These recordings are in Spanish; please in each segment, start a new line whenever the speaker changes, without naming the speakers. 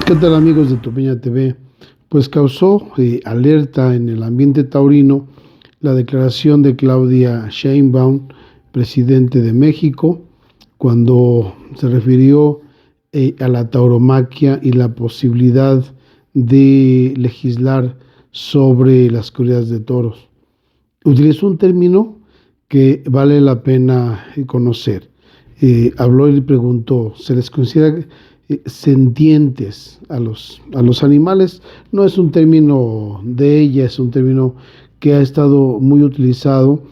¿Qué tal, amigos de Topeña TV? Pues causó alerta en el ambiente taurino la declaración de Claudia Sheinbaum, presidente de México, cuando se refirió a la tauromaquia y la posibilidad de legislar sobre las corridas de toros. Utilizó un término que vale la pena conocer. Habló y preguntó, ¿se les considera sentientes a los animales? No es un término de ella, es un término que ha estado muy utilizado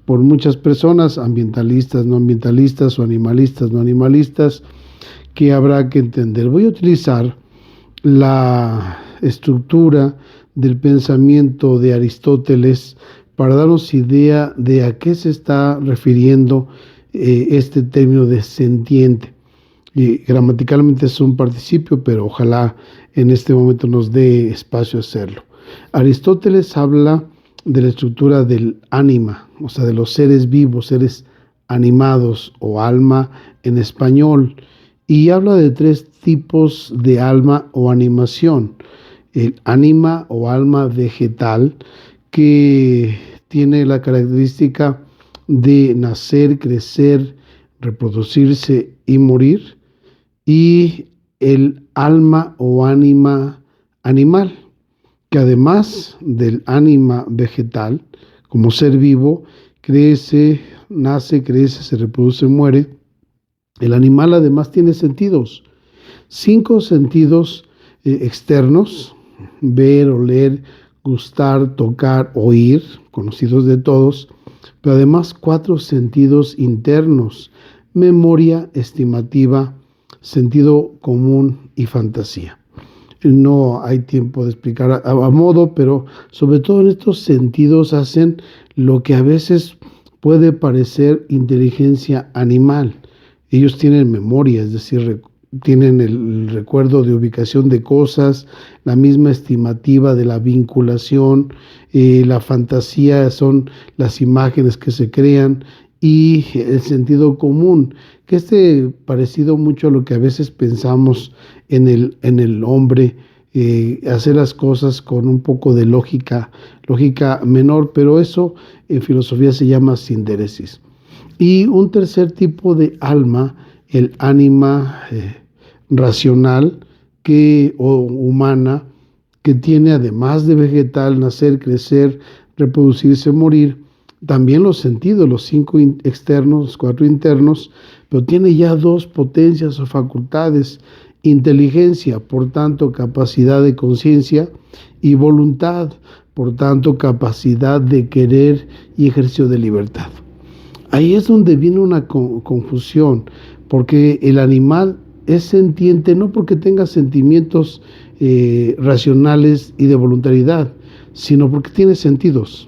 por muchas personas, ambientalistas, no ambientalistas o animalistas, no animalistas, que habrá que entender. Voy a utilizar la estructura del pensamiento de Aristóteles para darnos idea de a qué se está refiriendo este término de sentiente. Gramaticalmente es un participio, pero ojalá en este momento nos dé espacio a hacerlo. Aristóteles habla de la estructura del ánima, o sea, de los seres vivos, seres animados o alma en español, y habla de tres tipos de alma o animación. El ánima o alma vegetal, que tiene la característica de nacer, crecer, reproducirse y morir, y el alma o ánima animal, que además del ánima vegetal, como ser vivo, crece, nace, crece, se reproduce, muere. El animal además tiene sentidos, 5 sentidos externos: ver, oler, gustar, tocar, oír, conocidos de todos, pero además 4 sentidos internos: memoria, estimativa, sentido común y fantasía. No hay tiempo de explicar a modo, pero sobre todo en estos sentidos hacen lo que a veces puede parecer inteligencia animal. Ellos tienen memoria, es decir, tienen el recuerdo de ubicación de cosas, la misma estimativa de la vinculación, la fantasía son las imágenes que se crean, y el sentido común, que parecido mucho a lo que a veces pensamos en el hombre, hacer las cosas con un poco de lógica menor, pero eso en filosofía se llama sindéresis. Y un tercer tipo de alma, el ánima racional o humana, que tiene, además de vegetal, nacer, crecer, reproducirse, morir, también los sentidos, los 5 externos, los 4 internos, pero tiene ya 2 potencias o facultades: inteligencia, por tanto capacidad de conciencia, y voluntad, por tanto capacidad de querer y ejercicio de libertad. Ahí es donde viene una confusión, porque el animal es sentiente no porque tenga sentimientos racionales y de voluntariedad, sino porque tiene sentidos.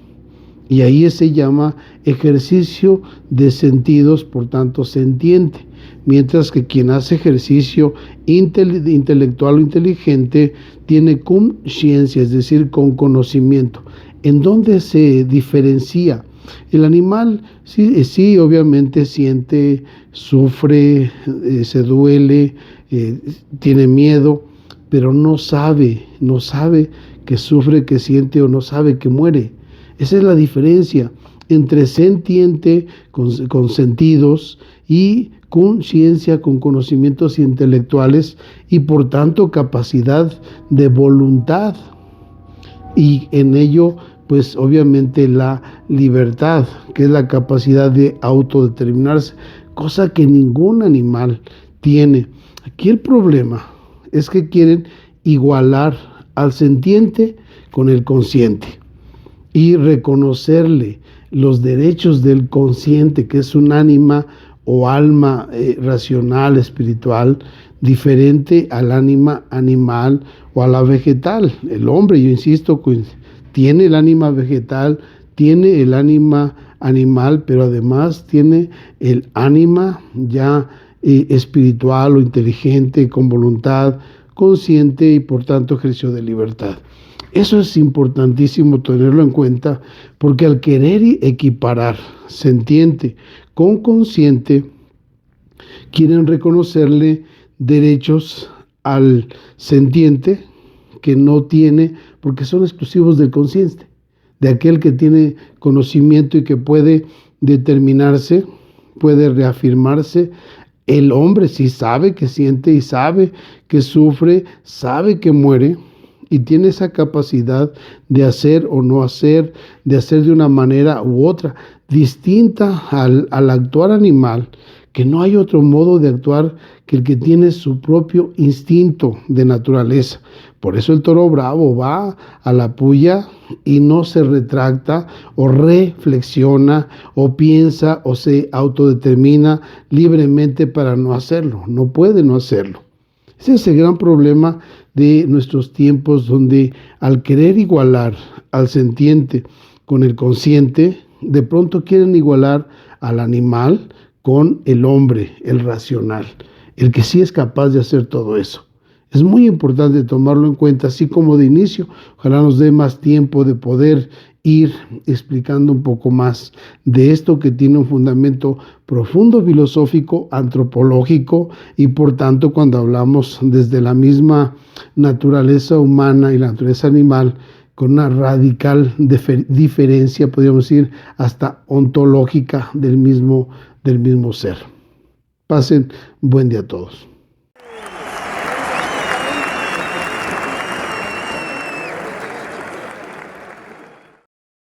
Y ahí se llama ejercicio de sentidos, por tanto sentiente. Mientras que quien hace ejercicio intelectual o inteligente tiene conciencia, es decir, con conocimiento. ¿En dónde se diferencia? El animal sí, obviamente siente, sufre, se duele, tiene miedo, pero no sabe que sufre, que siente, o no sabe que muere. Esa es la diferencia entre sentiente, con sentidos, y conciencia, con conocimientos intelectuales y por tanto capacidad de voluntad. Y en ello, pues obviamente la libertad, que es la capacidad de autodeterminarse, cosa que ningún animal tiene. Aquí el problema es que quieren igualar al sentiente con el consciente y reconocerle los derechos del consciente, que es un ánima o alma racional, espiritual, diferente al ánima animal o a la vegetal. El hombre, yo insisto, tiene el ánima vegetal, tiene el ánima animal, pero además tiene el ánima ya espiritual o inteligente, con voluntad, consciente y por tanto ejercicio de libertad. Eso es importantísimo tenerlo en cuenta, porque al querer equiparar sentiente con consciente, quieren reconocerle derechos al sentiente que no tiene, porque son exclusivos del consciente, de aquel que tiene conocimiento y que puede determinarse, puede reafirmarse. El hombre sí sabe que siente y sabe que sufre, sabe que muere y tiene esa capacidad de hacer o no hacer, de hacer de una manera u otra, distinta al actuar animal, que no hay otro modo de actuar que el que tiene su propio instinto de naturaleza. Por eso el toro bravo va a la puya y no se retracta o reflexiona o piensa o se autodetermina libremente para no hacerlo. No puede no hacerlo. Ese es el gran problema de nuestros tiempos, donde al querer igualar al sentiente con el consciente, de pronto quieren igualar al animal con el hombre, el racional, el que sí es capaz de hacer todo eso. Es muy importante tomarlo en cuenta, así como de inicio. Ojalá nos dé más tiempo de poder ir explicando un poco más de esto que tiene un fundamento profundo, filosófico, antropológico, y por tanto cuando hablamos desde la misma naturaleza humana y la naturaleza animal, con una radical diferencia, podríamos decir, hasta ontológica del mismo ser. Pasen buen día a todos.